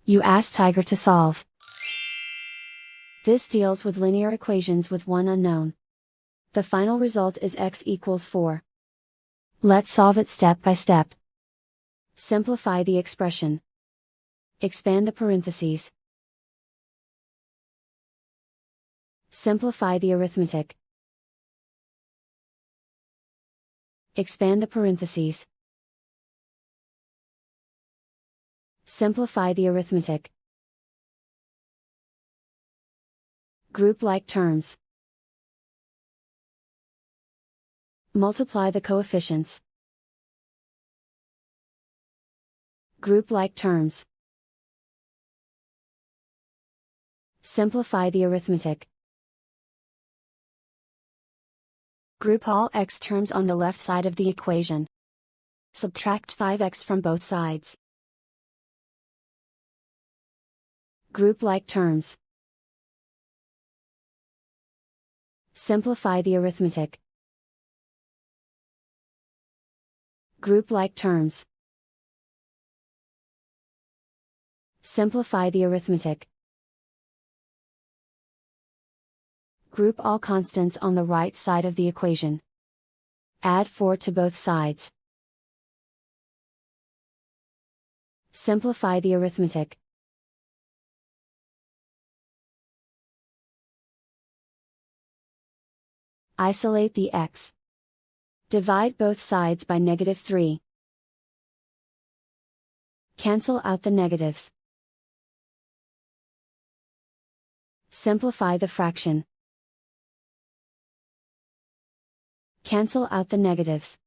You ask Tiger to solve. This deals with linear equations with one unknown. The final result is x equals 4. Let's solve it step by step. Simplify the expression. Expand the parentheses. Simplify the arithmetic. Expand the parentheses. Simplify the arithmetic. Group like terms. Multiply the coefficients. Group like terms. Simplify the arithmetic. Group all x terms on the left side of the equation. Subtract 5x from both sides. Group like terms. Simplify the arithmetic. Group like terms. Simplify the arithmetic. Group all constants on the right side of the equation. Add 4 to both sides. Simplify the arithmetic. Isolate the x. Divide both sides by -3. Cancel out the negatives. Simplify the fraction. Cancel out the negatives.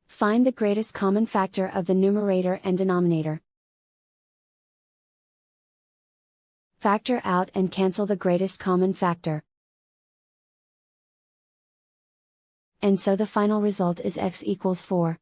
Find the greatest common factor of the numerator and denominator. Factor out and cancel the greatest common factor. And so the final result is x equals 4.